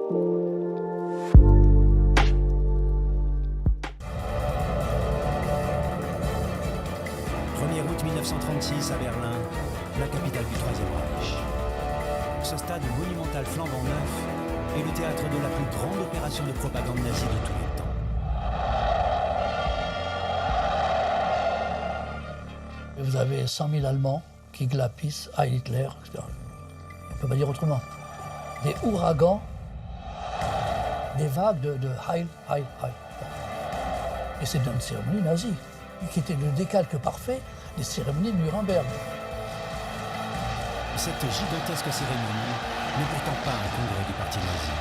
Août 1936 à Berlin, la capitale du Troisième Reich. Ce stade monumental flambant neuf est le théâtre de la plus grande opération de propagande nazie de tous les temps. Vous avez 100 000 Allemands qui glapissent à Hitler, etc. On ne peut pas dire autrement. Des ouragans, des vagues de Heil, Heil, Heil. Et c'est une cérémonie nazie, qui était le décalque parfait des cérémonies de Nuremberg. Cette gigantesque cérémonie n'est pourtant pas un congrès du parti nazi.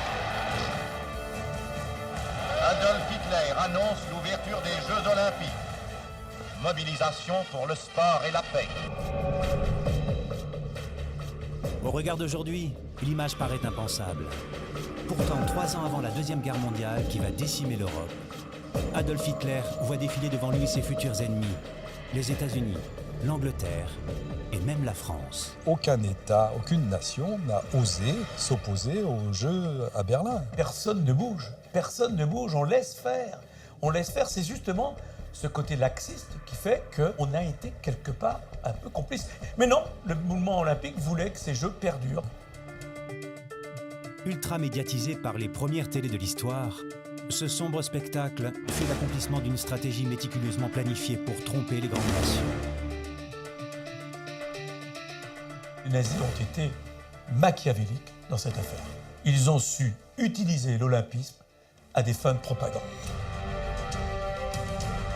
Adolf Hitler annonce l'ouverture des Jeux Olympiques. Mobilisation pour le sport et la paix. Au regard d'aujourd'hui, l'image paraît impensable. Pourtant, 3 ans avant la Deuxième Guerre mondiale qui va décimer l'Europe, Adolf Hitler voit défiler devant lui ses futurs ennemis, les États-Unis, l'Angleterre et même la France. Aucun État, aucune nation n'a osé s'opposer aux Jeux à Berlin. Personne ne bouge, on laisse faire. On laisse faire, c'est justement ce côté laxiste qui fait qu'on a été quelque part un peu complice. Mais non, le mouvement olympique voulait que ces Jeux perdurent. Ultra médiatisé par les premières télés de l'histoire, ce sombre spectacle fut l'accomplissement d'une stratégie méticuleusement planifiée pour tromper les grandes nations. Les nazis ont été machiavéliques dans cette affaire. Ils ont su utiliser l'olympisme à des fins de propagande.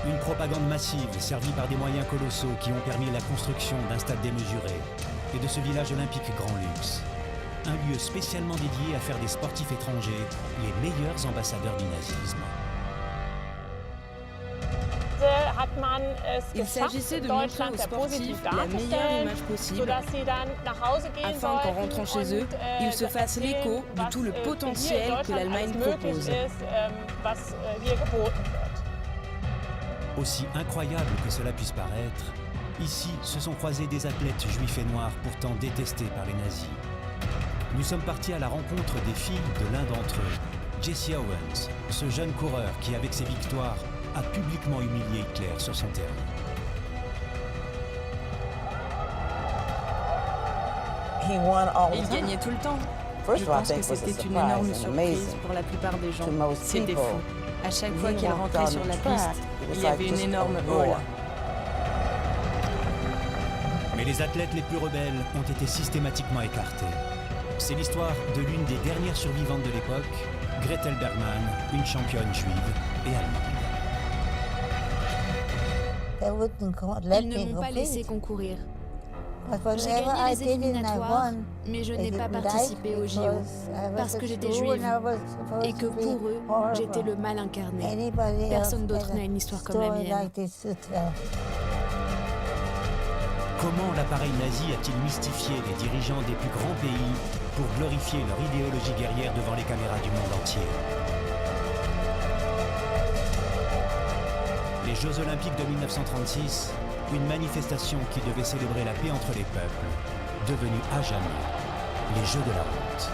Une propagande massive servie par des moyens colossaux qui ont permis la construction d'un stade démesuré et de ce village olympique grand luxe. Un lieu spécialement dédié à faire des sportifs étrangers les meilleurs ambassadeurs du nazisme. Il s'agissait de montrer aux sportifs la meilleure image possible, afin qu'en rentrant chez eux, ils se fassent l'écho de tout le potentiel que l'Allemagne propose. Aussi incroyable que cela puisse paraître, ici se sont croisés des athlètes juifs et noirs pourtant détestés par les nazis. Nous sommes partis à la rencontre des filles de l'un d'entre eux, Jesse Owens, ce jeune coureur qui, avec ses victoires, a publiquement humilié Hitler sur son terrain. Il gagnait tout le temps. Je pense que c'était une énorme surprise pour la plupart des gens. C'était fou. À chaque fois qu'il rentrait sur la piste, il y avait une énorme houle. Mais les athlètes les plus rebelles ont été systématiquement écartés. C'est l'histoire de l'une des dernières survivantes de l'époque, Gretel Bergmann, une championne juive et allemande. Ils ne m'ont pas laissé concourir. J'ai gagné les éliminatoires, mais je n'ai pas participé aux JO parce que j'étais juive et que pour eux, j'étais le mal incarné. Personne d'autre n'a une histoire comme la mienne. Comment l'appareil nazi a-t-il mystifié les dirigeants des plus grands pays pour glorifier leur idéologie guerrière devant les caméras du monde entier? Les Jeux Olympiques de 1936, une manifestation qui devait célébrer la paix entre les peuples, devenue à jamais les Jeux de la honte.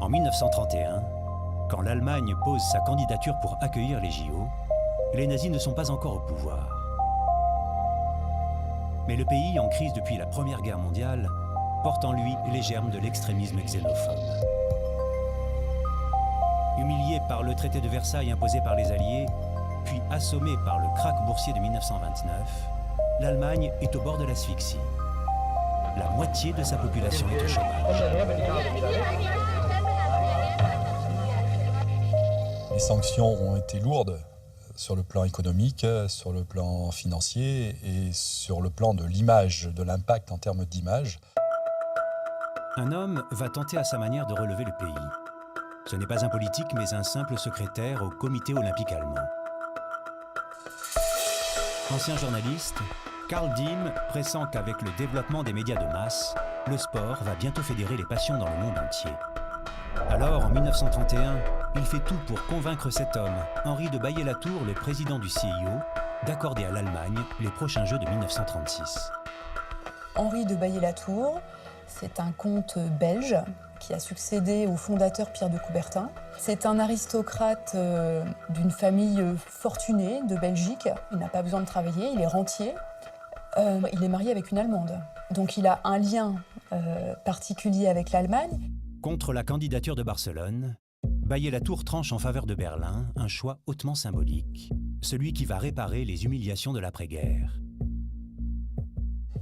En 1931, quand l'Allemagne pose sa candidature pour accueillir les JO, les nazis ne sont pas encore au pouvoir. Mais le pays, en crise depuis la Première Guerre mondiale, porte en lui les germes de l'extrémisme xénophobe. Humilié par le traité de Versailles imposé par les Alliés, puis assommé par le krach boursier de 1929, l'Allemagne est au bord de l'asphyxie. La moitié de sa population est au chômage. Les sanctions ont été lourdes sur le plan économique, sur le plan financier et sur le plan de l'image, de l'impact en termes d'image. Un homme va tenter à sa manière de relever le pays. Ce n'est pas un politique, mais un simple secrétaire au comité olympique allemand. Ancien journaliste, Karl Diem pressent qu'avec le développement des médias de masse, le sport va bientôt fédérer les passions dans le monde entier. Alors, en 1931, il fait tout pour convaincre cet homme, Henri de Baillet-Latour, le président du CIO, d'accorder à l'Allemagne les prochains Jeux de 1936. Henri de Baillet-Latour, c'est un comte belge qui a succédé au fondateur Pierre de Coubertin. C'est un aristocrate d'une famille fortunée de Belgique. Il n'a pas besoin de travailler, il est rentier. Il est marié avec une Allemande. Donc il a un lien particulier avec l'Allemagne. Contre la candidature de Barcelone, Baillet-Latour tranche en faveur de Berlin, un choix hautement symbolique, celui qui va réparer les humiliations de l'après-guerre.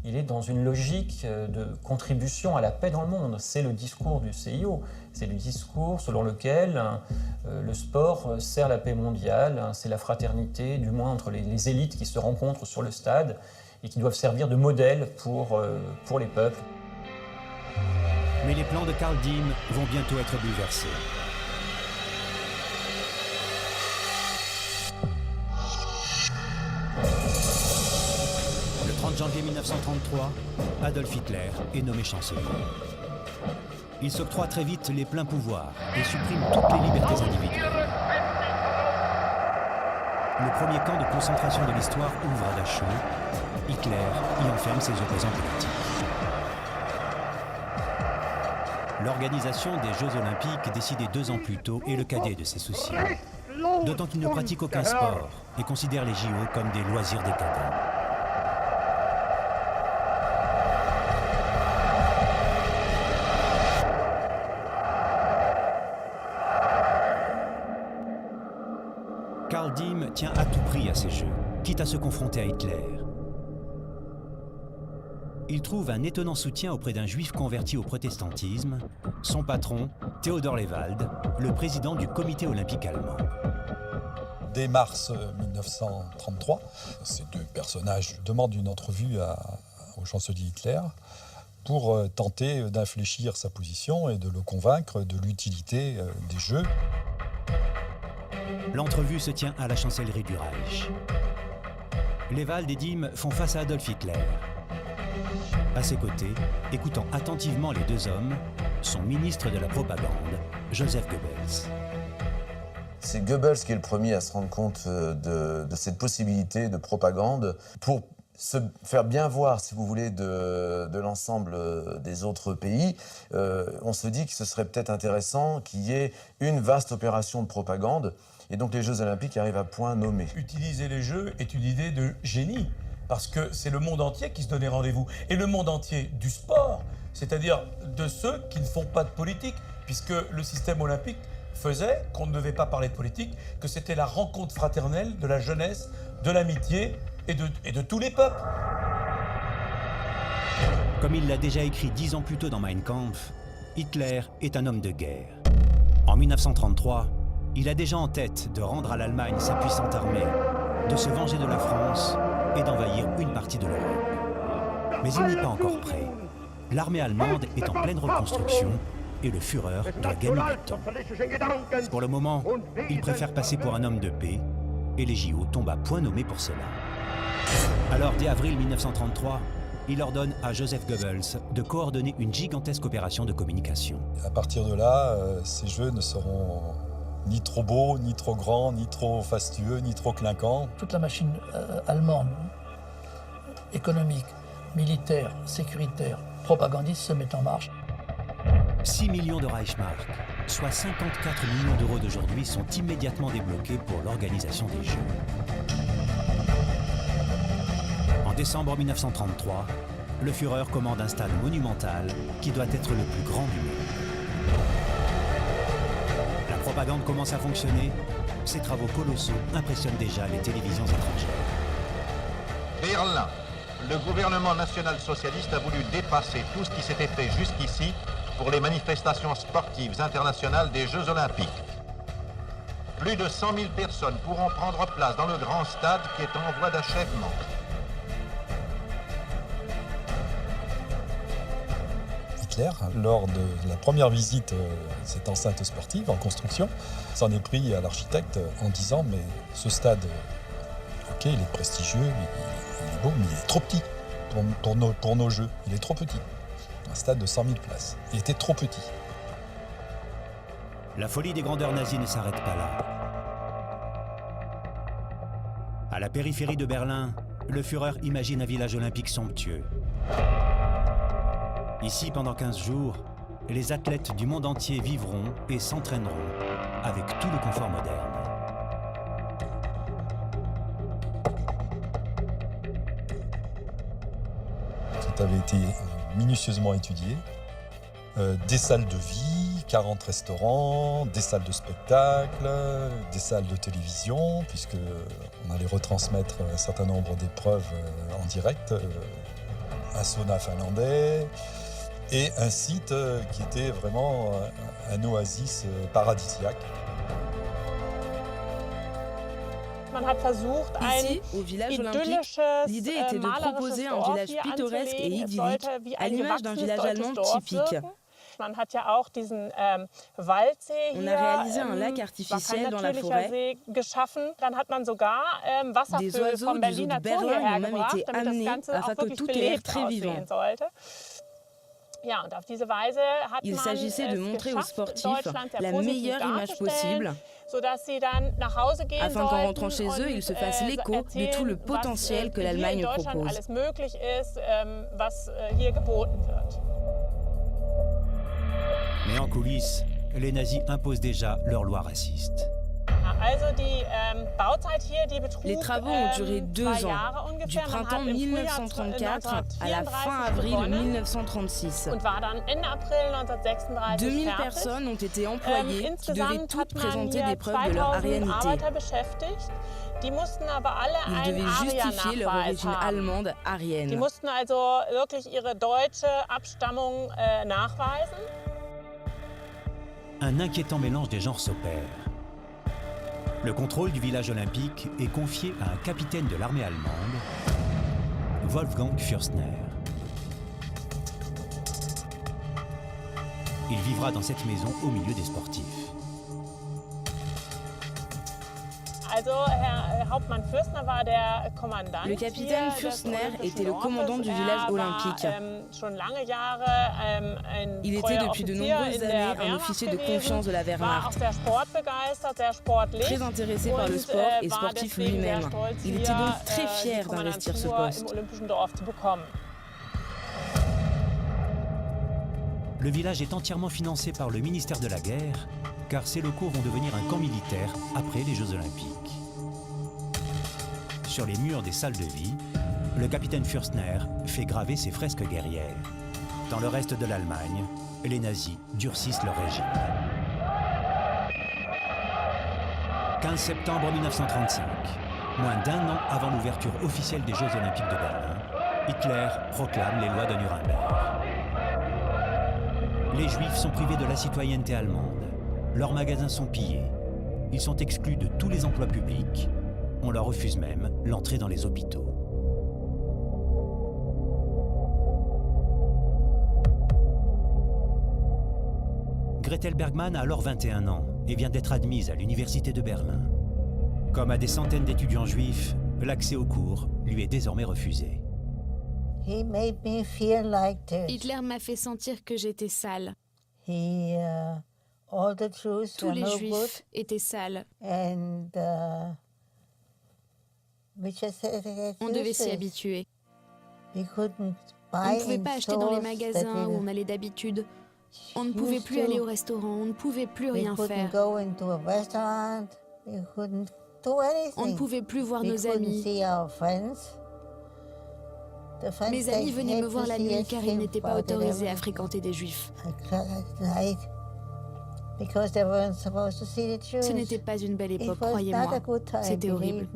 Il est dans une logique de contribution à la paix dans le monde. C'est le discours du CIO. C'est le discours selon lequel le sport sert la paix mondiale. C'est la fraternité, du moins entre les élites qui se rencontrent sur le stade et qui doivent servir de modèle pour les peuples. Mais les plans de Karl Diem vont bientôt être bouleversés. Le 30 janvier 1933, Adolf Hitler est nommé chancelier. Il s'octroie très vite les pleins pouvoirs et supprime toutes les libertés individuelles. Le premier camp de concentration de l'histoire ouvre à Dachau. Hitler y enferme ses opposants politiques. L'organisation des Jeux Olympiques, décidée 2 ans plus tôt, est le cadet de ses soucis. D'autant qu'il ne pratique aucun sport et considère les JO comme des loisirs décadents. Karl Diem tient à tout prix à ces Jeux, quitte à se confronter à Hitler. Il trouve un étonnant soutien auprès d'un juif converti au protestantisme, son patron, Theodor Lewald, le président du comité olympique allemand. Dès mars 1933, ces 2 personnages demandent une entrevue au chancelier Hitler pour tenter d'infléchir sa position et de le convaincre de l'utilité des Jeux. L'entrevue se tient à la chancellerie du Reich. Lewald et Diem font face à Adolf Hitler. À ses côtés, écoutant attentivement les 2 hommes, son ministre de la propagande, Joseph Goebbels. C'est Goebbels qui est le premier à se rendre compte de cette possibilité de propagande pour se faire bien voir, si vous voulez, de l'ensemble des autres pays. On se dit que ce serait peut-être intéressant qu'il y ait une vaste opération de propagande et donc les Jeux Olympiques arrivent à point nommé. Utiliser les Jeux est une idée de génie. Parce que c'est le monde entier qui se donnait rendez-vous. Et le monde entier du sport, c'est-à-dire de ceux qui ne font pas de politique, puisque le système olympique faisait qu'on ne devait pas parler de politique, que c'était la rencontre fraternelle de la jeunesse, de l'amitié et de tous les peuples. Comme il l'a déjà écrit 10 ans plus tôt dans Mein Kampf, Hitler est un homme de guerre. En 1933, il a déjà en tête de rendre à l'Allemagne sa puissante armée, de se venger de la France et d'envahir une partie de l'Europe. Mais il n'est pas encore prêt. L'armée allemande est en pleine reconstruction et le Führer doit gagner du temps. Pour le moment, il préfère passer pour un homme de paix et les JO tombent à point nommé pour cela. Alors, dès avril 1933, il ordonne à Joseph Goebbels de coordonner une gigantesque opération de communication. À partir de là, ces Jeux ne seront ni trop beaux, ni trop grands, ni trop fastueux, ni trop clinquants. Toute la machine allemande, économique, militaire, sécuritaire, propagandiste se met en marche. 6 millions de Reichsmark, soit 54 millions d'euros d'aujourd'hui, sont immédiatement débloqués pour l'organisation des Jeux. En décembre 1933, le Führer commande un stade monumental qui doit être le plus grand du monde. La propagande commence à fonctionner. Ces travaux colossaux impressionnent déjà les télévisions étrangères. Berlin. Le gouvernement national-socialiste a voulu dépasser tout ce qui s'était fait jusqu'ici pour les manifestations sportives internationales des Jeux Olympiques. Plus de 100 000 personnes pourront prendre place dans le grand stade qui est en voie d'achèvement. Hitler, lors de la première visite de cette enceinte sportive en construction, s'en est pris à l'architecte en disant « mais ce stade, ok, il est prestigieux, il est beau, mais il est trop petit pour nos jeux, il est trop petit. » Un stade de 100 000 places, il était trop petit. La folie des grandeurs nazies ne s'arrête pas là. À la périphérie de Berlin, le Führer imagine un village olympique somptueux. Ici, pendant 15 jours, les athlètes du monde entier vivront et s'entraîneront avec tout le confort moderne. Tout avait été minutieusement étudié. Des salles de vie, 40 restaurants, des salles de spectacle, des salles de télévision, puisqu'on allait retransmettre un certain nombre d'épreuves en direct, un sauna finlandais, et un site qui était vraiment un oasis paradisiaque. Ici, au village olympique, l'idée était de proposer un village pittoresque et idyllique, à l'image d'un village allemand typique. On a réalisé un lac artificiel dans la forêt. Des oiseaux du zoo de Berlin ont même été amenés afin que tout ait l'air très vivant. Il s'agissait de montrer aux sportifs la meilleure image possible, afin qu'en rentrant chez eux, ils se fassent l'écho de tout le potentiel que l'Allemagne propose. Mais en coulisses, les nazis imposent déjà leur loi raciste. Les travaux ont duré 2 ans, du printemps 1934 à la fin avril 1936. 2000 personnes ont été employées qui devaient toutes présenter des preuves de leur arianité. Ils devaient justifier leur origine allemande arienne. Un inquiétant mélange des genres s'opère. Le contrôle du village olympique est confié à un capitaine de l'armée allemande, Wolfgang Fürstner. Il vivra dans cette maison au milieu des sportifs. Le capitaine Fürstner était le commandant du village olympique. Il était depuis de nombreuses années un officier de confiance de la Wehrmacht. Très intéressé par le sport et sportif lui-même. Il était donc très fier d'investir ce poste. Le village est entièrement financé par le ministère de la Guerre, car ces locaux vont devenir un camp militaire après les Jeux Olympiques. Sur les murs des salles de vie, le capitaine Fürstner fait graver ses fresques guerrières. Dans le reste de l'Allemagne, les nazis durcissent leur régime. 15 septembre 1935, moins d'1 an avant l'ouverture officielle des Jeux Olympiques de Berlin, Hitler proclame les lois de Nuremberg. Les Juifs sont privés de la citoyenneté allemande. Leurs magasins sont pillés. Ils sont exclus de tous les emplois publics. On leur refuse même l'entrée dans les hôpitaux. Gretel Bergmann a alors 21 ans et vient d'être admise à l'université de Berlin. Comme à des centaines d'étudiants juifs, l'accès aux cours lui est désormais refusé. Hitler m'a fait sentir que j'étais sale. Tous les juifs étaient sales. On devait s'y habituer. On ne pouvait pas acheter dans les magasins où on allait d'habitude. On ne pouvait plus aller au restaurant, on ne pouvait plus rien faire. On ne pouvait plus voir nos amis. Mes amis venaient me voir la nuit car ils n'étaient pas autorisés à fréquenter des juifs. Ce n'était pas une belle époque, croyez-moi. C'était horrible.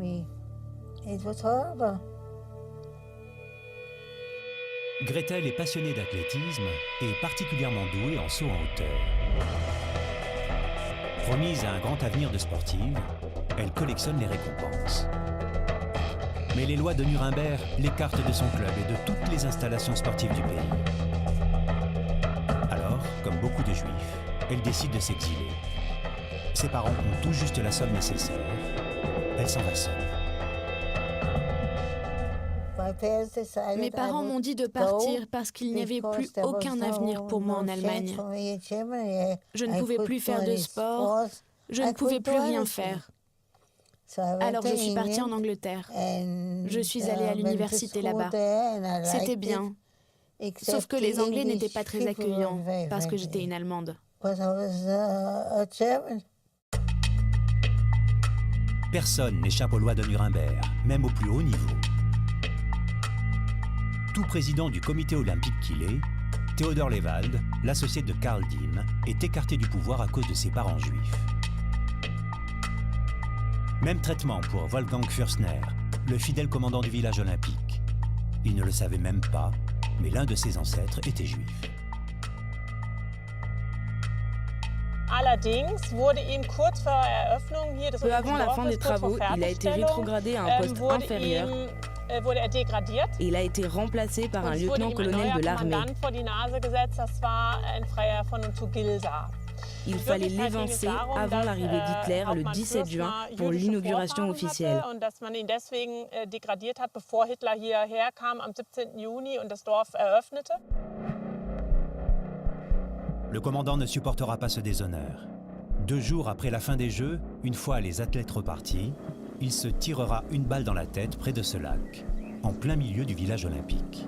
Gretel est passionnée d'athlétisme et particulièrement douée en saut en hauteur. Promise à un grand avenir de sportive, elle collectionne les récompenses. Mais les lois de Nuremberg l'écartent de son club et de toutes les installations sportives du pays. Alors, comme beaucoup de juifs, elle décide de s'exiler. Ses parents ont tout juste la somme nécessaire. Elle s'en va seule. Mes parents m'ont dit de partir parce qu'il n'y avait plus aucun avenir pour moi en Allemagne. Je ne pouvais plus faire de sport, je ne pouvais plus rien faire. Alors je suis partie en Angleterre. Je suis allée à l'université là-bas. C'était bien. Sauf que les Anglais n'étaient pas très accueillants parce que j'étais une Allemande. Personne n'échappe aux lois de Nuremberg, même au plus haut niveau. Tout président du comité olympique qu'il est, Theodor Lewald, l'associé de Karl Diem, est écarté du pouvoir à cause de ses parents juifs. Même traitement pour Wolfgang Fürstner, le fidèle commandant du village olympique. Il ne le savait même pas, mais l'un de ses ancêtres était juif. Peu avant la fin des travaux, il a été rétrogradé à un poste inférieur et il a été remplacé par un lieutenant-colonel de l'armée. Il fallait l'évincer avant l'arrivée d'Hitler le 17 juin pour l'inauguration officielle. Le commandant ne supportera pas ce déshonneur. 2 jours après la fin des Jeux, une fois les athlètes repartis, il se tirera une balle dans la tête près de ce lac, en plein milieu du village olympique.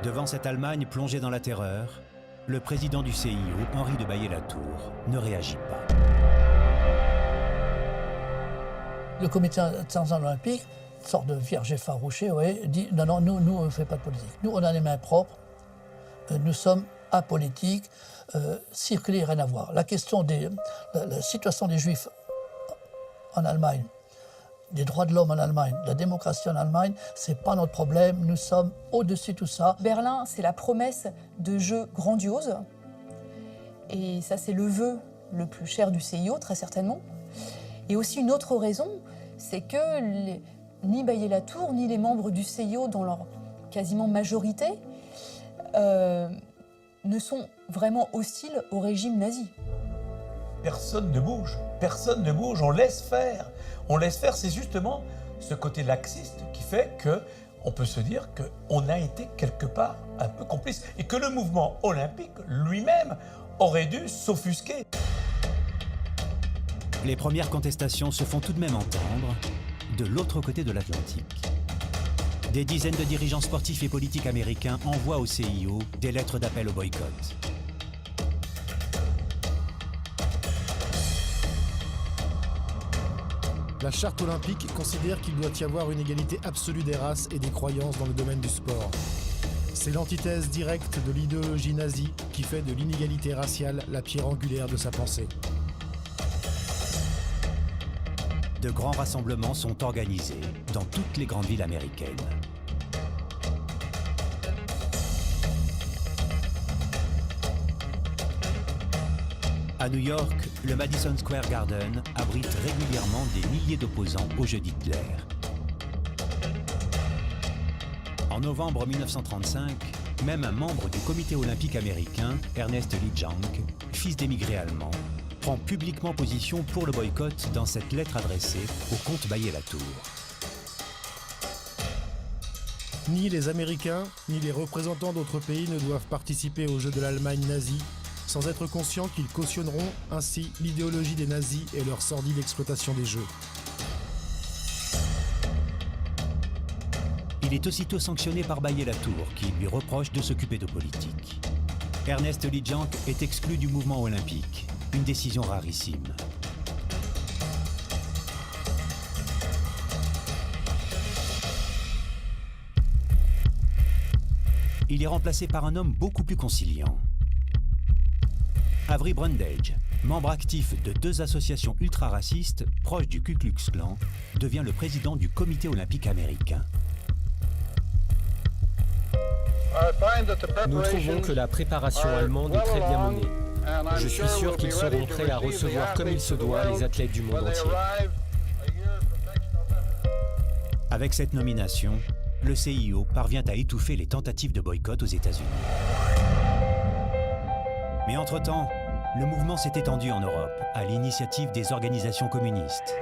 Devant cette Allemagne plongée dans la terreur, le président du CIO, Henri de Baillet-Latour, ne réagit pas. Le comité international olympique, sorte de vierge effarouchée, dit non, nous on ne fait pas de politique. Nous, on a les mains propres, nous sommes apolitiques, circuler, rien à voir. La question la situation des Juifs en Allemagne, des droits de l'homme en Allemagne, de la démocratie en Allemagne, c'est pas notre problème, nous sommes au-dessus de tout ça. Berlin, c'est la promesse de jeux grandioses, et ça c'est le vœu le plus cher du CIO, très certainement. Et aussi une autre raison, c'est que ni Baillet-Latour, ni les membres du CIO, dans leur quasiment majorité, ne sont vraiment hostiles au régime nazi. Personne ne bouge, on laisse faire. On laisse faire, c'est justement ce côté laxiste qui fait qu'on peut se dire qu'on a été quelque part un peu complice et que le mouvement olympique lui-même aurait dû s'offusquer. Les premières contestations se font tout de même entendre de l'autre côté de l'Atlantique. Des dizaines de dirigeants sportifs et politiques américains envoient au CIO des lettres d'appel au boycott. La charte olympique considère qu'il doit y avoir une égalité absolue des races et des croyances dans le domaine du sport. C'est l'antithèse directe de l'idéologie nazie qui fait de l'inégalité raciale la pierre angulaire de sa pensée. De grands rassemblements sont organisés dans toutes les grandes villes américaines. À New York, le Madison Square Garden abrite régulièrement des milliers d'opposants au jeu d'Hitler. En novembre 1935, même un membre du comité olympique américain, Ernest Liedtjank, fils d'émigrés allemands, prend publiquement position pour le boycott dans cette lettre adressée au comte Baillet-Latour. Ni les Américains, ni les représentants d'autres pays ne doivent participer aux Jeux de l'Allemagne nazie, sans être conscients qu'ils cautionneront ainsi l'idéologie des nazis et leur sordide exploitation des Jeux. Il est aussitôt sanctionné par Baillet-Latour, qui lui reproche de s'occuper de politique. Ernest Liedtjank est exclu du mouvement olympique, une décision rarissime. Il est remplacé par un homme beaucoup plus conciliant. Avery Brundage, membre actif de 2 associations ultra-racistes proches du Ku Klux Klan, devient le président du comité olympique américain. Nous trouvons que la préparation allemande est très bien menée. Je suis sûr qu'ils seront prêts à recevoir comme il se doit les athlètes du monde entier. Avec cette nomination, le CIO parvient à étouffer les tentatives de boycott aux États-Unis. Mais entre-temps, le mouvement s'est étendu en Europe, à l'initiative des organisations communistes.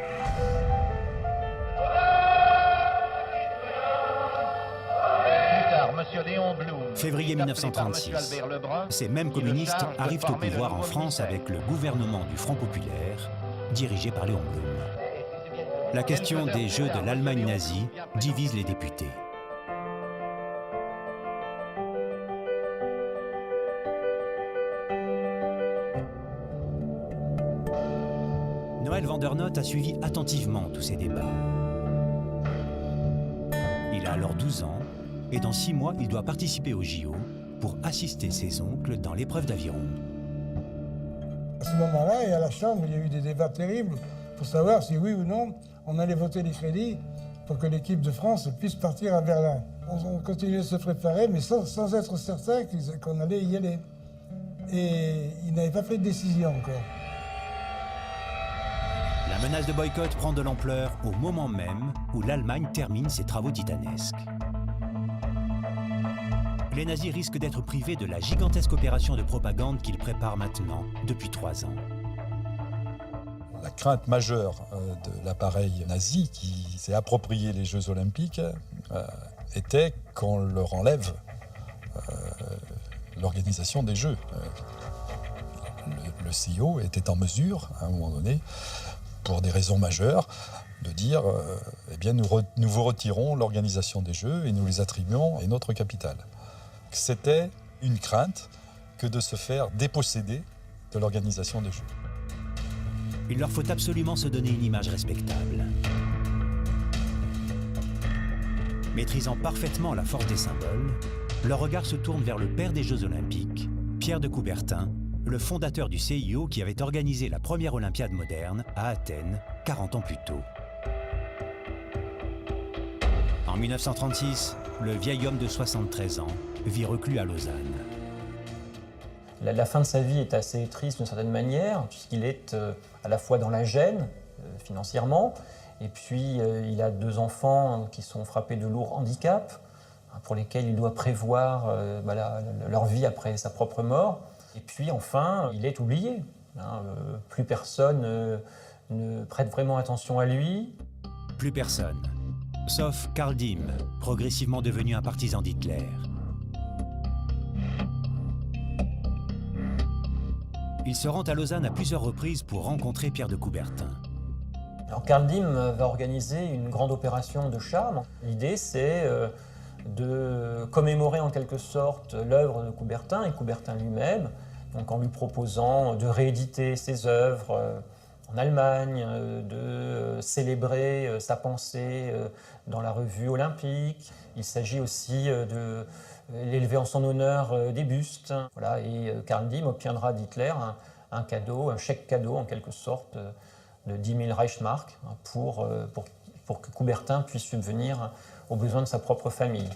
Février 1936, ces mêmes communistes arrivent au pouvoir en France avec le gouvernement du Front populaire, dirigé par Léon Blum. La question des Jeux de l'Allemagne nazie divise les députés. Noël Vandernoot a suivi attentivement tous ces débats. Il a alors 12 ans et dans 6 mois, il doit participer au JO pour assister ses oncles dans l'épreuve d'aviron. À ce moment-là, et à la Chambre, il y a eu des débats terribles pour savoir si oui ou non on allait voter les crédits pour que l'équipe de France puisse partir à Berlin. On continuait de se préparer, mais sans être certain qu'on allait y aller. Et il n'avait pas pris de décision encore. La menace de boycott prend de l'ampleur au moment même où l'Allemagne termine ses travaux titanesques. Les nazis risquent d'être privés de la gigantesque opération de propagande qu'ils préparent maintenant depuis 3 ans. La crainte majeure de l'appareil nazi qui s'est approprié les Jeux olympiques était qu'on leur enlève l'organisation des Jeux. Le CIO était en mesure, à un moment donné, pour des raisons majeures, de dire eh bien, nous vous retirons l'organisation des Jeux et nous les attribuons à notre capitale. C'était une crainte que de se faire déposséder de l'organisation des Jeux. Il leur faut absolument se donner une image respectable. Maîtrisant parfaitement la force des symboles, leur regard se tourne vers le père des Jeux Olympiques, Pierre de Coubertin, le fondateur du CIO qui avait organisé la première Olympiade moderne à Athènes 40 ans plus tôt. En 1936, le vieil homme de 73 ans vit reclus à Lausanne. La fin de sa vie est assez triste d'une certaine manière, puisqu'il est à la fois dans la gêne financièrement, et puis il a 2 enfants qui sont frappés de lourds handicaps, pour lesquels il doit prévoir leur vie après sa propre mort. Et puis enfin, il est oublié. Plus personne ne prête vraiment attention à lui. Plus personne, sauf Karl Diem, progressivement devenu un partisan d'Hitler. Il se rend à Lausanne à plusieurs reprises pour rencontrer Pierre de Coubertin. Alors Karl Diem va organiser une grande opération de charme. L'idée, c'est de commémorer en quelque sorte l'œuvre de Coubertin et Coubertin lui-même, donc en lui proposant de rééditer ses œuvres en Allemagne, de célébrer sa pensée dans la revue olympique. Il s'agit aussi de l'élever en son honneur des bustes. Voilà, et Karl Diem obtiendra d'Hitler un cadeau, un chèque cadeau en quelque sorte de 10 000 Reichsmark pour que Coubertin puisse subvenir aux besoins de sa propre famille.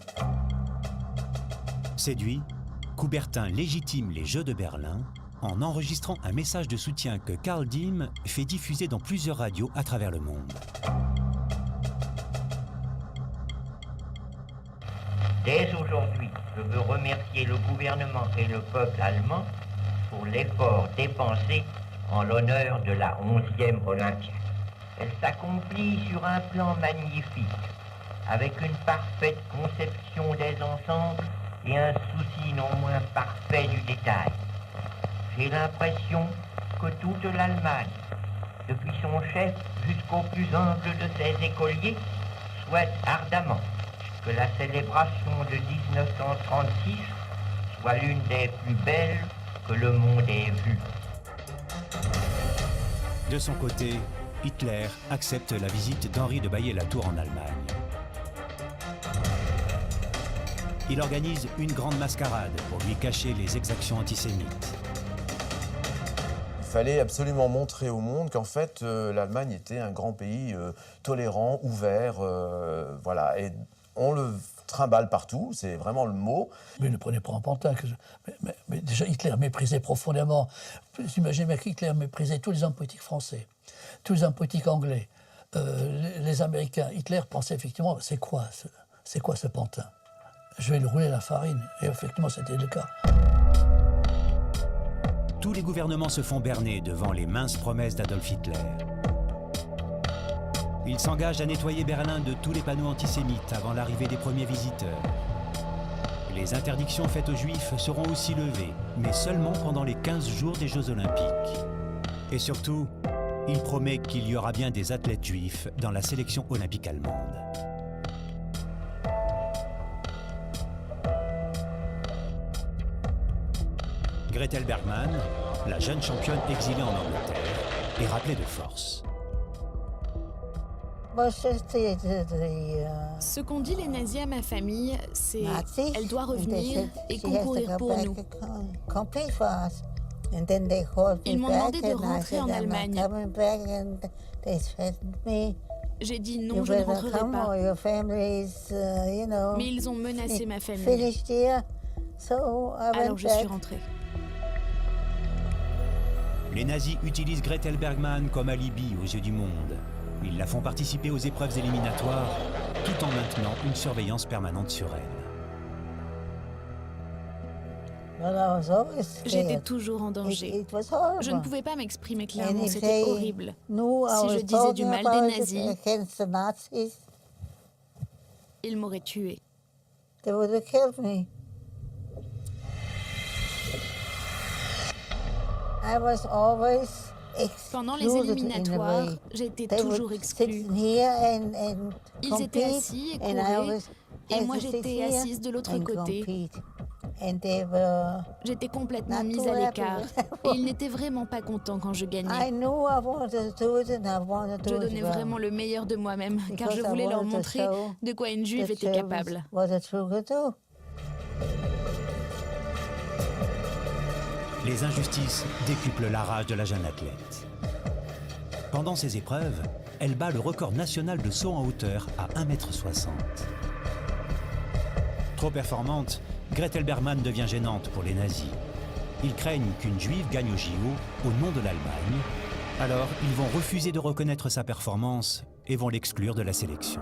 Séduit, Coubertin légitime les Jeux de Berlin en enregistrant un message de soutien que Karl Diem fait diffuser dans plusieurs radios à travers le monde. Dès aujourd'hui, je veux remercier le gouvernement et le peuple allemand pour l'effort dépensé en l'honneur de la 11e Olympiade. Elle s'accomplit sur un plan magnifique, avec une parfaite conception des ensembles et un souci non moins parfait du détail. J'ai l'impression que toute l'Allemagne, depuis son chef jusqu'au plus humble de ses écoliers, souhaite ardemment que la célébration de 1936 soit l'une des plus belles que le monde ait vues. De son côté, Hitler accepte la visite d'Henri de Baillet-Latour en Allemagne. Il organise une grande mascarade pour lui cacher les exactions antisémites. Il fallait absolument montrer au monde qu'en fait, l'Allemagne était un grand pays tolérant, ouvert, voilà. Et on le trimballe partout, c'est vraiment le mot. Mais ne prenez pas en pantin. Mais déjà, Hitler méprisait profondément. Vous imaginez bien qu'Hitler méprisait tous les hommes politiques français, tous les hommes politiques anglais, les Américains. Hitler pensait effectivement, c'est quoi ce pantin? Je vais le rouler à la farine. Et effectivement, c'était le cas. Tous les gouvernements se font berner devant les minces promesses d'Adolf Hitler. Il s'engage à nettoyer Berlin de tous les panneaux antisémites avant l'arrivée des premiers visiteurs. Les interdictions faites aux Juifs seront aussi levées, mais seulement pendant les 15 jours des Jeux Olympiques. Et surtout, il promet qu'il y aura bien des athlètes juifs dans la sélection olympique allemande. Gretel Bergmann, la jeune championne exilée en Angleterre, est rappelée de force. Ce qu'ont dit les nazis à ma famille, c'est « elle doit revenir et concourir pour nous ». Ils m'ont demandé de rentrer en Allemagne. J'ai dit non, je ne rentrerai pas. Mais ils ont menacé ma famille. Alors je suis rentrée. Les nazis utilisent Gretel Bergmann comme alibi aux yeux du monde. Ils la font participer aux épreuves éliminatoires, tout en maintenant une surveillance permanente sur elle. J'étais toujours en danger. Je ne pouvais pas m'exprimer clairement, c'était horrible. Si je disais du mal des nazis, ils m'auraient tué. Pendant les éliminatoires, j'étais toujours exclue. Ils étaient assis et couraient, et moi j'étais assise de l'autre côté. J'étais complètement mise à l'écart, et ils n'étaient vraiment pas contents quand je gagnais. Je donnais vraiment le meilleur de moi-même, car je voulais leur montrer de quoi une juive était capable. Les injustices décuplent la rage de la jeune athlète. Pendant ces épreuves, elle bat le record national de saut en hauteur à 1,60 m. Trop performante, Gretel Bergmann devient gênante pour les nazis. Ils craignent qu'une juive gagne au JO au nom de l'Allemagne. Alors, ils vont refuser de reconnaître sa performance et vont l'exclure de la sélection.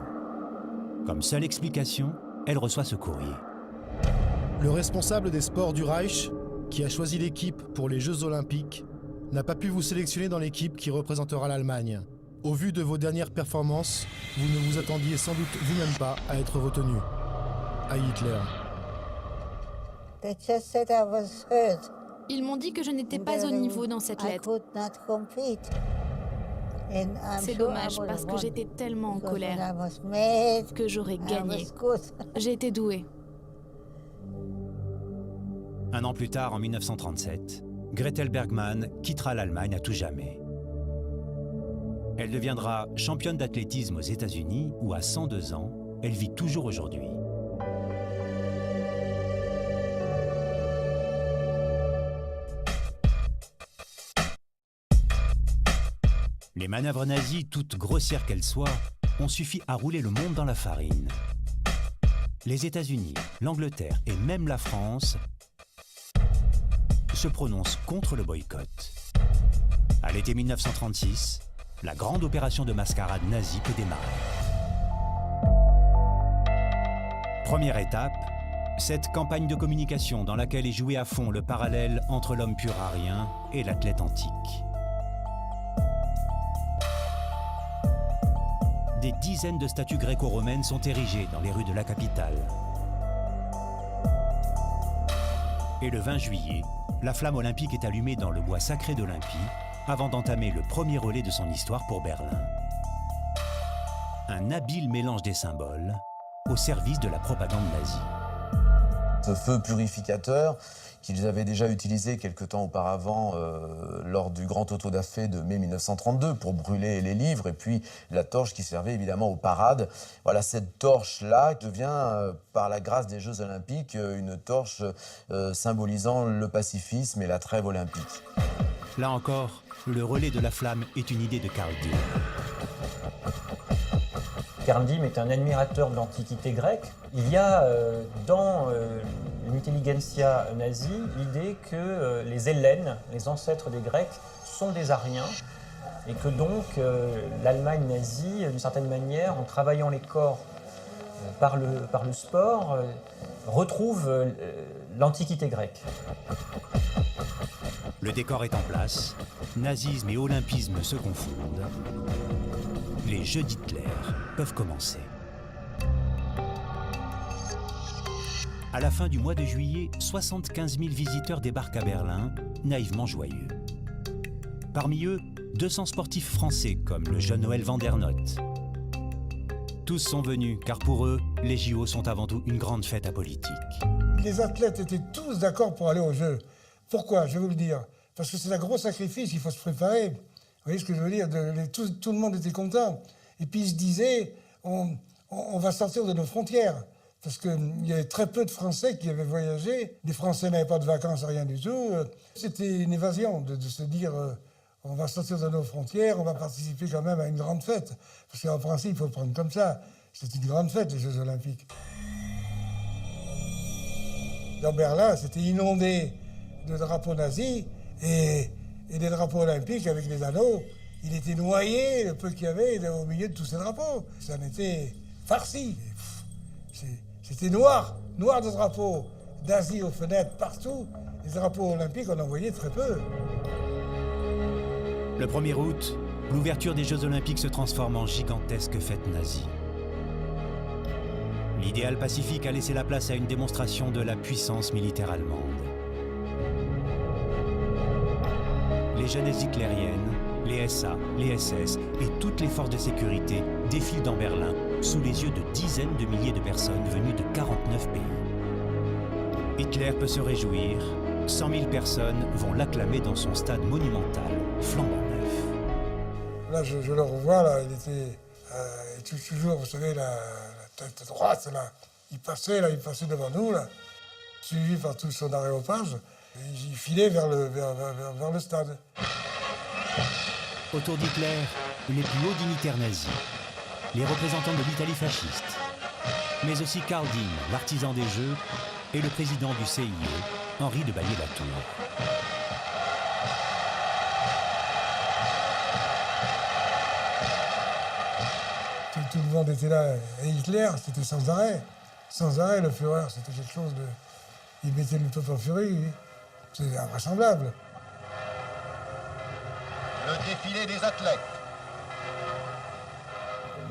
Comme seule explication, elle reçoit ce courrier. Le responsable des sports du Reich, qui a choisi l'équipe pour les Jeux Olympiques, n'a pas pu vous sélectionner dans l'équipe qui représentera l'Allemagne. Au vu de vos dernières performances, vous ne vous attendiez sans doute vous-même pas à être retenu. À Hitler. Ils m'ont dit que je n'étais pas au niveau dans cette lettre. C'est dommage parce que j'étais tellement en colère que j'aurais gagné. J'ai été douée. Un an plus tard, en 1937, Gretel Bergmann quittera l'Allemagne à tout jamais. Elle deviendra championne d'athlétisme aux États-Unis où, à 102 ans, elle vit toujours aujourd'hui. Les manœuvres nazies, toutes grossières qu'elles soient, ont suffi à rouler le monde dans la farine. Les États-Unis, l'Angleterre et même la France se prononcent contre le boycott. À l'été 1936, la grande opération de mascarade nazie peut démarrer. Première étape, cette campagne de communication dans laquelle est joué à fond le parallèle entre l'homme pur arien et l'athlète antique. Des dizaines de statues gréco-romaines sont érigées dans les rues de la capitale. Et le 20 juillet, la flamme olympique est allumée dans le bois sacré d'Olympie avant d'entamer le premier relais de son histoire pour Berlin. Un habile mélange des symboles au service de la propagande nazie. Ce feu purificateur qu'ils avaient déjà utilisé quelque temps auparavant lors du grand auto-da-fé de mai 1932 pour brûler les livres, et puis la torche qui servait évidemment aux parades. Voilà, cette torche-là devient, par la grâce des Jeux Olympiques, une torche symbolisant le pacifisme et la trêve olympique. Là encore, le relais de la flamme est une idée de Karl Dürr. Karl Diem est un admirateur de l'Antiquité grecque. Il y a dans l'intelligentsia nazie l'idée que les Hellènes, les ancêtres des Grecs, sont des Ariens et que donc l'Allemagne nazie, d'une certaine manière, en travaillant les corps par le sport, retrouve l'Antiquité grecque. Le décor est en place, nazisme et olympisme se confondent. Les Jeux d'Hitler peuvent commencer. À la fin du mois de juillet, 75 000 visiteurs débarquent à Berlin, naïvement joyeux. Parmi eux, 200 sportifs français comme le jeune Noël van der Noot. Tous sont venus, car pour eux, les JO sont avant tout une grande fête apolitique. Les athlètes étaient tous d'accord pour aller aux Jeux. Pourquoi? Je vais vous le dire. Parce que c'est un gros sacrifice, il faut se préparer. Vous voyez ce que je veux dire? Tout le monde était content. Et puis ils se disaient, on va sortir de nos frontières. Parce qu'il y avait très peu de Français qui avaient voyagé. Les Français n'avaient pas de vacances, rien du tout. C'était une évasion de se dire, on va sortir de nos frontières, on va participer quand même à une grande fête. Parce qu'en principe, il faut le prendre comme ça. C'est une grande fête, les Jeux Olympiques. Dans Berlin, c'était inondé de drapeaux nazis et des drapeaux olympiques avec les anneaux. Il était noyé, le peu qu'il y avait, au milieu de tous ces drapeaux. Ça en était farci. C'était noir de drapeaux d'Asie aux fenêtres, partout. Les drapeaux olympiques, on en voyait très peu. Le 1er août, l'ouverture des Jeux Olympiques se transforme en gigantesque fête nazie. L'idéal pacifique a laissé la place à une démonstration de la puissance militaire allemande. Les jeunesses hitlériennes, les SA, les SS et toutes les forces de sécurité défilent dans Berlin sous les yeux de dizaines de milliers de personnes venues de 49 pays. Hitler peut se réjouir, 100 000 personnes vont l'acclamer dans son stade monumental, flambant neuf. Là, je le revois, là, il était toujours, vous savez, la tête droite, là. Il passait devant nous, là, suivi par tout son aréopage. Il filait vers le stade. Autour d'Hitler, les plus hauts dignitaires nazis, les représentants de l'Italie fasciste, mais aussi Karl Diem, l'artisan des Jeux, et le président du CIO, Henri de Baillet-Latour. Tout le monde était là. Et Hitler, c'était sans arrêt. Sans arrêt, le Führer, c'était quelque chose de... Il mettait le peuple en furie. C'est invraisemblable. Le défilé des athlètes.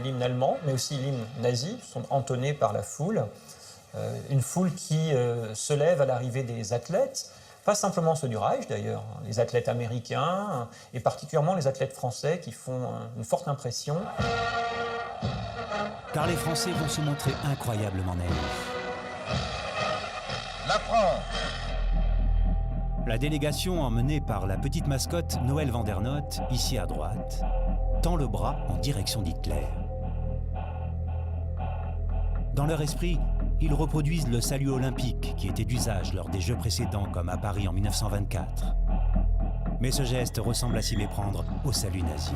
L'hymne allemand, mais aussi l'hymne nazi, sont entonnés par la foule. Une foule qui se lève à l'arrivée des athlètes, pas simplement ceux du Reich d'ailleurs, les athlètes américains et particulièrement les athlètes français qui font une forte impression. Car les Français vont se montrer incroyablement naïfs. La France. La délégation emmenée par la petite mascotte Noël van der Noot, ici à droite, tend le bras en direction d'Hitler. Dans leur esprit, ils reproduisent le salut olympique qui était d'usage lors des Jeux précédents comme à Paris en 1924. Mais ce geste ressemble à s'y méprendre au salut nazi.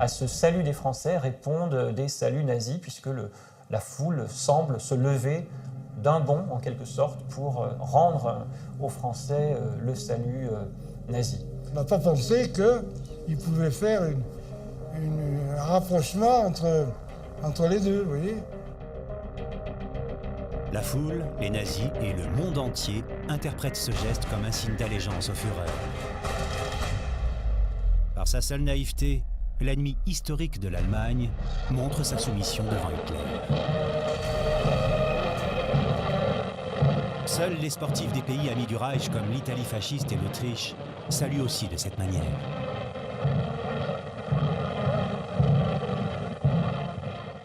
À ce salut des Français répondent des saluts nazis puisque la foule semble se lever d'un bond en quelque sorte pour rendre aux Français le salut nazi. On n'a pas pensé qu'ils pouvaient faire un rapprochement entre les deux, vous voyez. La foule, les nazis et le monde entier interprètent ce geste comme un signe d'allégeance au Führer. Par sa seule naïveté, l'ennemi historique de l'Allemagne montre sa soumission devant Hitler. Seuls les sportifs des pays amis du Reich comme l'Italie fasciste et l'Autriche saluent aussi de cette manière.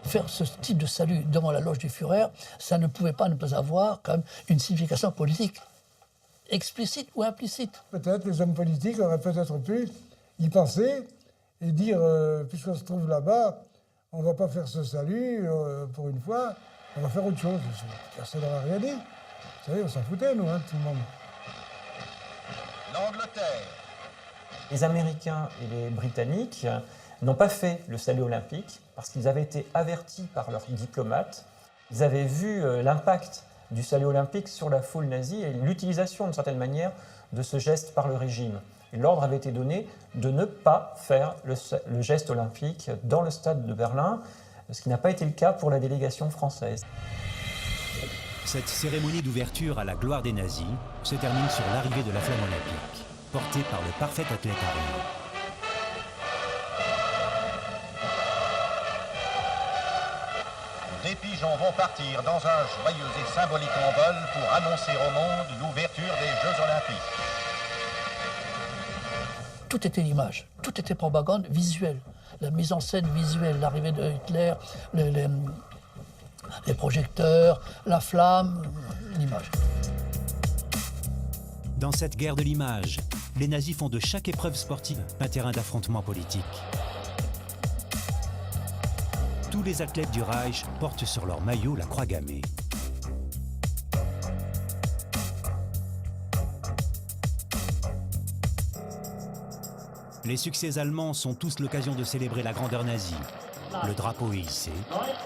Faire ce type de salut devant la loge du Führer, ça ne pouvait pas ne pas avoir comme une signification politique, explicite ou implicite. Peut-être les hommes politiques auraient peut-être pu y penser et dire, puisqu'on se trouve là-bas, on ne va pas faire ce salut pour une fois, on va faire autre chose. Personne n'aurait rien dit. Vous savez, on s'en foutait, nous, tout le monde. L'Angleterre. Les Américains et les Britanniques n'ont pas fait le salut olympique parce qu'ils avaient été avertis par leurs diplomates. Ils avaient vu l'impact du salut olympique sur la foule nazie et l'utilisation, d'une certaine manière, de ce geste par le régime. Et l'ordre avait été donné de ne pas faire le geste olympique dans le stade de Berlin, ce qui n'a pas été le cas pour la délégation française. Cette cérémonie d'ouverture à la gloire des nazis se termine sur l'arrivée de la flamme olympique, portée par le parfait athlète arien. Des pigeons vont partir dans un joyeux et symbolique envol pour annoncer au monde l'ouverture des Jeux Olympiques. Tout était image, tout était propagande visuelle. La mise en scène visuelle, l'arrivée de Hitler, les projecteurs, la flamme, l'image. Dans cette guerre de l'image, les nazis font de chaque épreuve sportive un terrain d'affrontement politique. Tous les athlètes du Reich portent sur leur maillot la croix gammée. Les succès allemands sont tous l'occasion de célébrer la grandeur nazie. Le drapeau est hissé,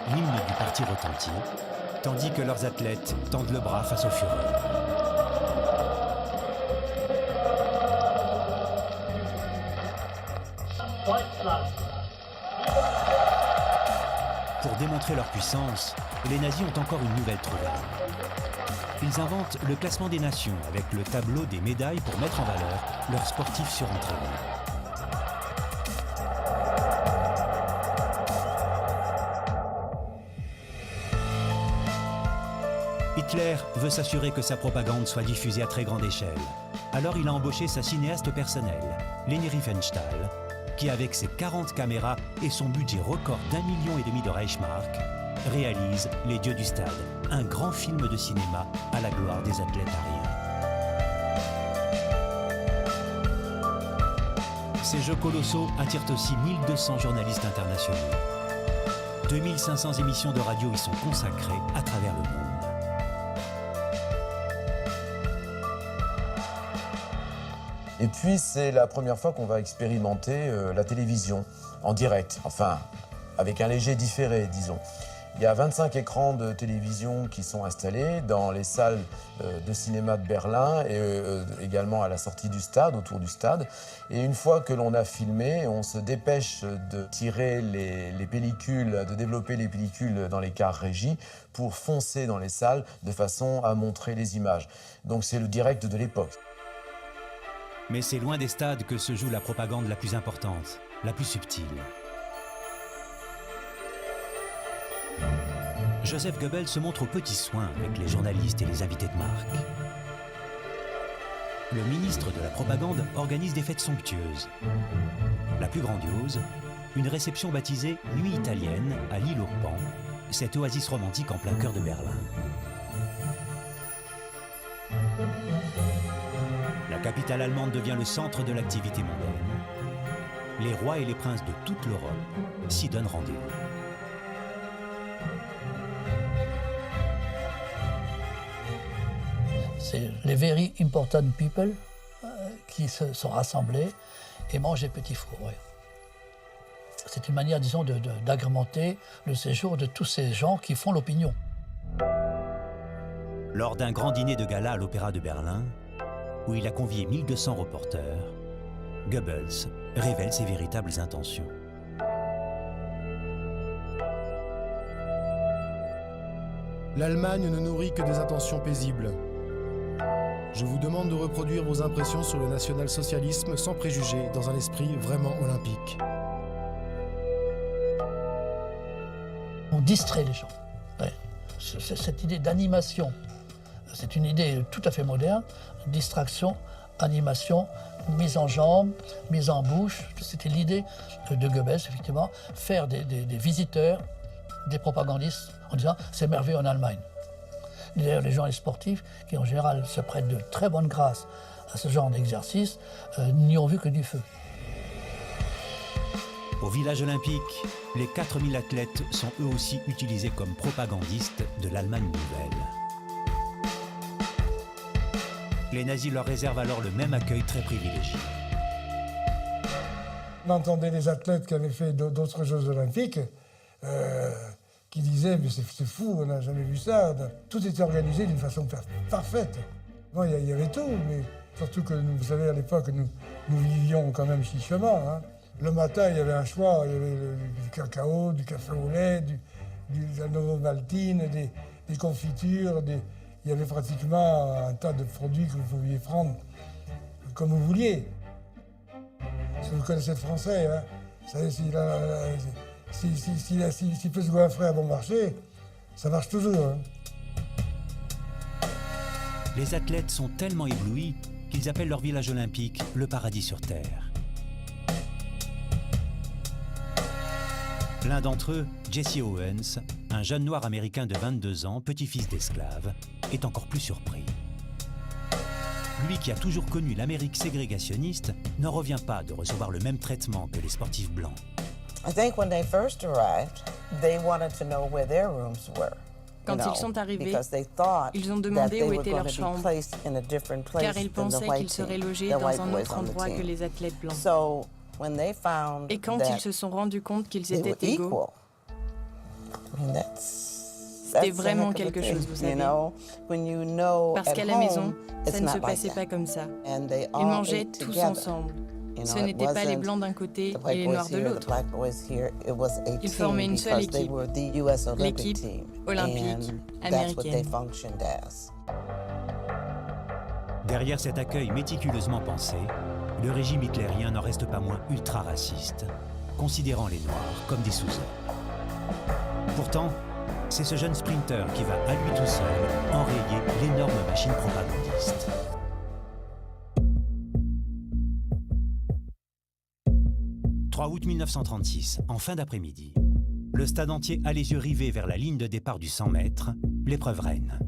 l'hymne du parti retentit, tandis que leurs athlètes tendent le bras face aux fureurs. Pour démontrer leur puissance, les nazis ont encore une nouvelle trouvaille. Ils inventent le classement des nations avec le tableau des médailles pour mettre en valeur leurs sportifs surentraînés. Hitler veut s'assurer que sa propagande soit diffusée à très grande échelle. Alors il a embauché sa cinéaste personnelle, Leni Riefenstahl, qui avec ses 40 caméras et son budget record d'1,5 million de Reichsmark, réalise Les Dieux du Stade, un grand film de cinéma à la gloire des athlètes ariens. Ces jeux colossaux attirent aussi 1200 journalistes internationaux. 2500 émissions de radio y sont consacrées à travers le monde. Et puis, c'est la première fois qu'on va expérimenter la télévision en direct, enfin, avec un léger différé, disons. Il y a 25 écrans de télévision qui sont installés dans les salles de cinéma de Berlin et également à la sortie du stade, autour du stade. Et une fois que l'on a filmé, on se dépêche de tirer les pellicules, de développer les pellicules dans les cars régie pour foncer dans les salles de façon à montrer les images. Donc c'est le direct de l'époque. Mais c'est loin des stades que se joue la propagande la plus importante, la plus subtile. Joseph Goebbels se montre aux petits soins avec les journalistes et les invités de marque. Le ministre de la propagande organise des fêtes somptueuses. La plus grandiose, une réception baptisée Nuit italienne à l'île aux Pans, cette oasis romantique en plein cœur de Berlin. La capitale allemande devient le centre de l'activité mondaine. Les rois et les princes de toute l'Europe s'y donnent rendez-vous. C'est les very important people qui se sont rassemblés et mangent des petits fours. Ouais. C'est une manière, disons, d'agrémenter le séjour de tous ces gens qui font l'opinion. Lors d'un grand dîner de gala à l'Opéra de Berlin, où il a convié 1200 reporters, Goebbels révèle ses véritables intentions. L'Allemagne ne nourrit que des intentions paisibles. Je vous demande de reproduire vos impressions sur le national-socialisme sans préjugés, dans un esprit vraiment olympique. On distrait les gens. Ouais. Cette idée d'animation, c'est une idée tout à fait moderne. Distraction, animation, mise en jambe, mise en bouche. C'était l'idée de Goebbels, effectivement, faire des visiteurs, des propagandistes, en disant « c'est merveilleux en Allemagne ». D'ailleurs, les journalistes sportifs, qui en général se prêtent de très bonne grâce à ce genre d'exercice, n'y ont vu que du feu. Au village olympique, les 4000 athlètes sont eux aussi utilisés comme propagandistes de l'Allemagne nouvelle. Les nazis leur réservent alors le même accueil très privilégié. On entendait des athlètes qui avaient fait d'autres Jeux olympiques qui disaient « mais c'est fou, on n'a jamais vu ça ». Tout était organisé d'une façon parfaite. Bon, il y avait tout, mais surtout que, vous savez, à l'époque, nous vivions quand même chichement. Hein. Le matin, il y avait un choix, il y avait du cacao, du café au lait, de la novomaltine, des confitures, il y avait pratiquement un tas de produits que vous pouviez prendre comme vous vouliez. Si vous connaissez le français, hein, vous savez, s'il peut se goinfrer à bon marché, ça marche toujours. Hein. Les athlètes sont tellement éblouis qu'ils appellent leur village olympique le paradis sur Terre. L'un d'entre eux, Jesse Owens, un jeune noir américain de 22 ans, petit-fils d'esclaves, est encore plus surpris. Lui qui a toujours connu l'Amérique ségrégationniste n'en revient pas de recevoir le même traitement que les sportifs blancs. Quand ils sont arrivés, ils ont demandé où étaient leurs chambres, car ils pensaient qu'ils seraient logés dans un autre endroit que les athlètes blancs. Et quand ils se sont rendus compte qu'ils étaient égaux, c'était vraiment quelque chose, vous savez. Parce qu'à la maison, ça ne se passait pas comme ça. Ils mangeaient tous ensemble. Ce n'étaient pas les blancs d'un côté et les noirs de l'autre. Ils formaient une seule équipe, l'équipe olympique américaine. Derrière cet accueil méticuleusement pensé, le régime hitlérien n'en reste pas moins ultra-raciste, considérant les Noirs comme des sous-hommes. Pourtant, c'est ce jeune sprinter qui va à lui tout seul enrayer l'énorme machine propagandiste. « 3 août 1936, en fin d'après-midi, le stade entier a les yeux rivés vers la ligne de départ du 100 mètres, l'épreuve reine.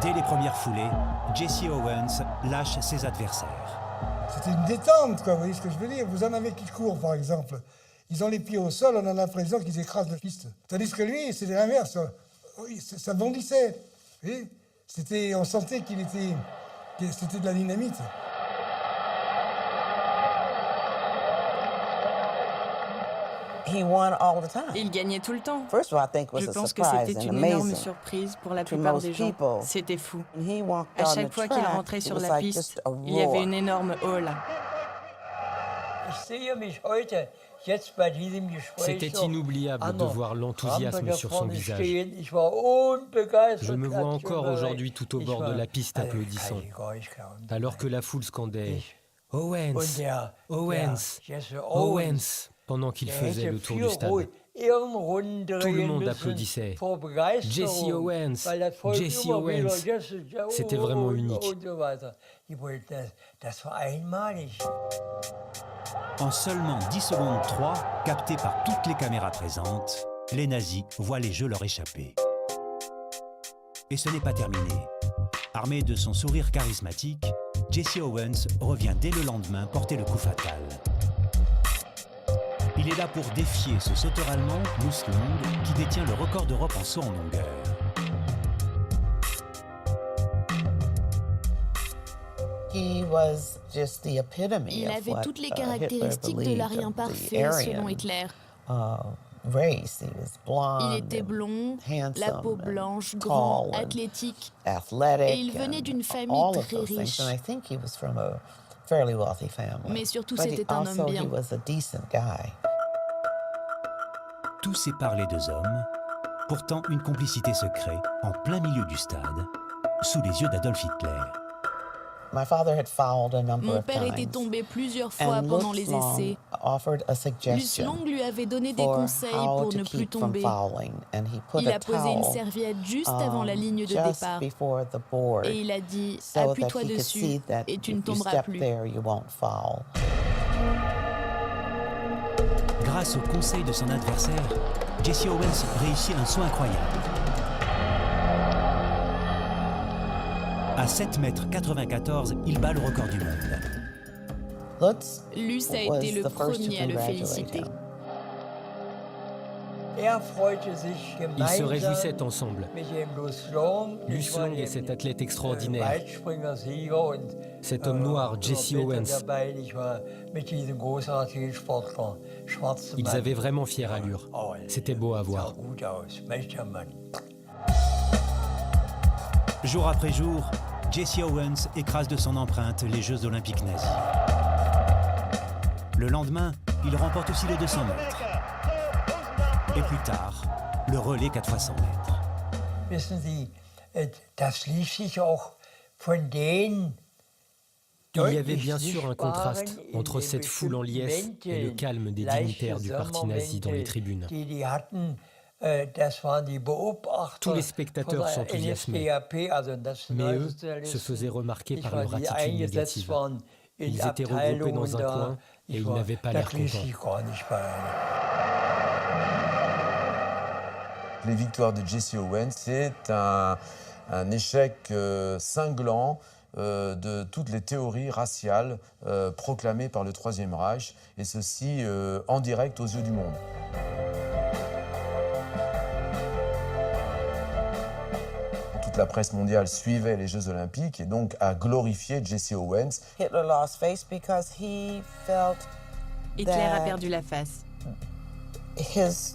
Dès les premières foulées, Jesse Owens lâche ses adversaires. C'était une détente, quoi, vous voyez ce que je veux dire. Vous en avez qui courent, par exemple. Ils ont les pieds au sol, on a l'impression qu'ils écrasent la piste. Tandis que lui, c'était l'inverse. Ça bondissait. Vous voyez, on sentait que c'était de la dynamite. Il gagnait tout le temps. Je pense que c'était une énorme surprise pour la plupart des gens. C'était fou. À chaque fois qu'il rentrait sur la piste, il y avait une énorme hall. C'était inoubliable de voir l'enthousiasme sur son visage. Je me vois encore aujourd'hui tout au bord de la piste applaudissant, alors que la foule scandait « Owens, Owens, Owens !» pendant qu'il faisait le tour du stade. Tout le monde applaudissait. Jesse Owens, Jesse Owens. C'était vraiment unique. En seulement 10 secondes 3, captés par toutes les caméras présentes, les nazis voient les jeux leur échapper. Et ce n'est pas terminé. Armé de son sourire charismatique, Jesse Owens revient dès le lendemain porter le coup fatal. Il est là pour défier ce sauteur allemand, Muslund, qui détient le record d'Europe en saut en longueur. Il avait toutes les caractéristiques de l'arien parfait, selon Hitler. Il était blond, la peau blanche, grand, athlétique, et il venait d'une famille très riche. Mais surtout, c'était un homme bien. Tout sépare les deux hommes. Pourtant, une complicité se crée en plein milieu du stade, sous les yeux d'Adolf Hitler. Mon père était tombé plusieurs fois pendant les essais. Lutz Long lui avait donné des conseils pour ne plus tomber. Il a posé une serviette juste avant la ligne de départ. Et il a dit « Appuie-toi dessus et tu ne tomberas plus ». Grâce au conseil de son adversaire, Jesse Owens réussit un saut incroyable. À 7,94 m, il bat le record du monde. Lutz a été le premier à le féliciter. Ils se réjouissaient ensemble. Luslong et cet athlète extraordinaire, cet homme noir, Jesse Owens. Ils avaient vraiment fière allure. C'était beau à voir. Jour après jour, Jesse Owens écrase de son empreinte les Jeux olympiques nazis. Le lendemain, il remporte aussi les 200 mètres. Et plus tard, le relais 4 x 100 mètres. Il y avait bien sûr un contraste entre cette foule en liesse et le calme des dignitaires du parti nazi dans les tribunes. Tous les spectateurs s'enthousiasmaient, mais eux se faisaient remarquer par leur attitude négative. Ils étaient regroupés dans un coin et ils n'avaient pas l'air contents. Les victoires de Jesse Owens, c'est un échec cinglant de toutes les théories raciales proclamées par le Troisième Reich, et ceci en direct aux yeux du monde. Toute la presse mondiale suivait les Jeux Olympiques et donc a glorifié Jesse Owens. Hitler a perdu la face.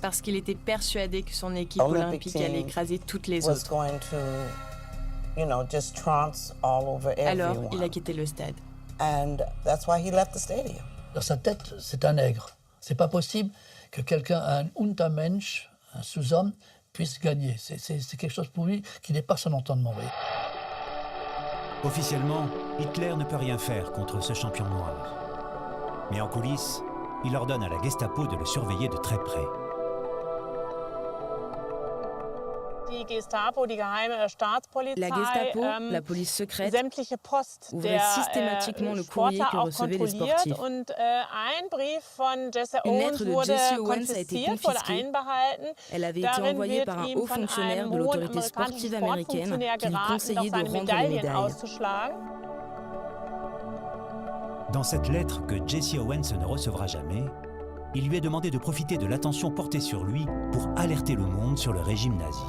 Parce qu'il était persuadé que son équipe olympique allait écraser toutes les autres. Alors, il a quitté le stade. Dans sa tête, c'est un nègre. C'est pas possible que quelqu'un, un Untermensch, un sous-homme, puisse gagner. C'est quelque chose pour lui qui n'est pas son entendement. Oui. Officiellement, Hitler ne peut rien faire contre ce champion noir. Mais en coulisses, il ordonne à la Gestapo de le surveiller de très près. La Gestapo, la police secrète, ouvrait systématiquement le courrier que recevaient les sportifs. Une lettre de Jesse Owens a été confisquée. Elle avait été envoyée par un haut fonctionnaire de l'autorité sportive américaine qui lui conseillait de rendre les médailles. Dans cette lettre que Jesse Owens ne recevra jamais, il lui est demandé de profiter de l'attention portée sur lui pour alerter le monde sur le régime nazi.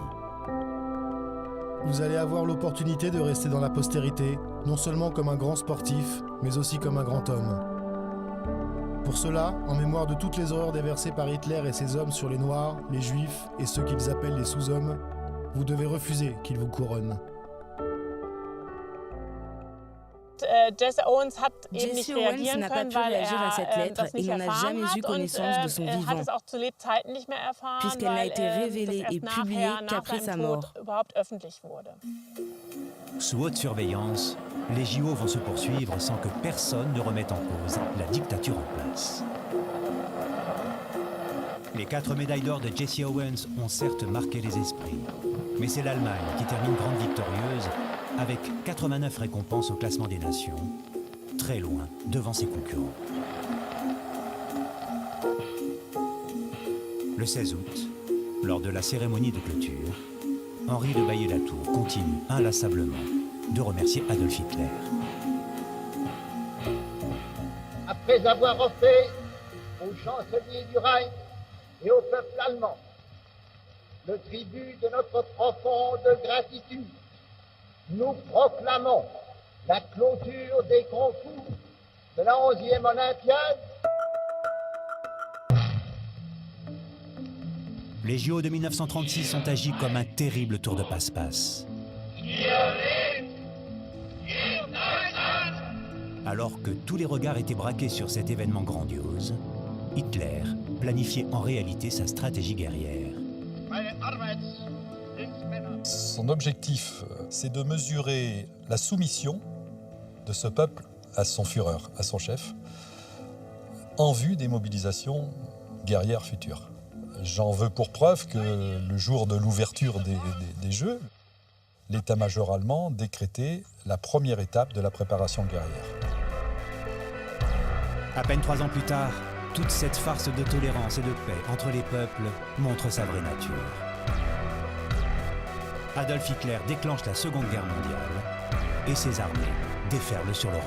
Vous allez avoir l'opportunité de rester dans la postérité, non seulement comme un grand sportif, mais aussi comme un grand homme. Pour cela, en mémoire de toutes les horreurs déversées par Hitler et ses hommes sur les Noirs, les Juifs et ceux qu'ils appellent les sous-hommes, vous devez refuser qu'ils vous couronnent. Jesse Owens n'a pas pu réagir à cette lettre et n'en a jamais eu connaissance de son vivant, puisqu'elle n'a été révélée et publiée qu'après sa mort. Sous haute surveillance, les JO vont se poursuivre sans que personne ne remette en cause la dictature en place. Les 4 médailles d'or de Jesse Owens ont certes marqué les esprits, mais c'est l'Allemagne qui termine grande victorieuse avec 89 récompenses au classement des nations, très loin devant ses concurrents. Le 16 août, lors de la cérémonie de clôture, Henri de Baillet-Latour continue inlassablement de remercier Adolf Hitler. Après avoir offert au chancelier du Reich et au peuple allemand le tribut de notre profonde gratitude, nous proclamons la clôture des concours de la 11e Olympiade. Les JO de 1936 ont agi comme un terrible tour de passe-passe. Alors que tous les regards étaient braqués sur cet événement grandiose, Hitler planifiait en réalité sa stratégie guerrière. Son objectif, c'est de mesurer la soumission de ce peuple à son Führer, à son chef, en vue des mobilisations guerrières futures. J'en veux pour preuve que le jour de l'ouverture des Jeux, l'état-major allemand décrétait la première étape de la préparation guerrière. À peine 3 ans plus tard, toute cette farce de tolérance et de paix entre les peuples montre sa vraie nature. Adolf Hitler déclenche la Seconde Guerre mondiale et ses armées déferlent sur l'Europe.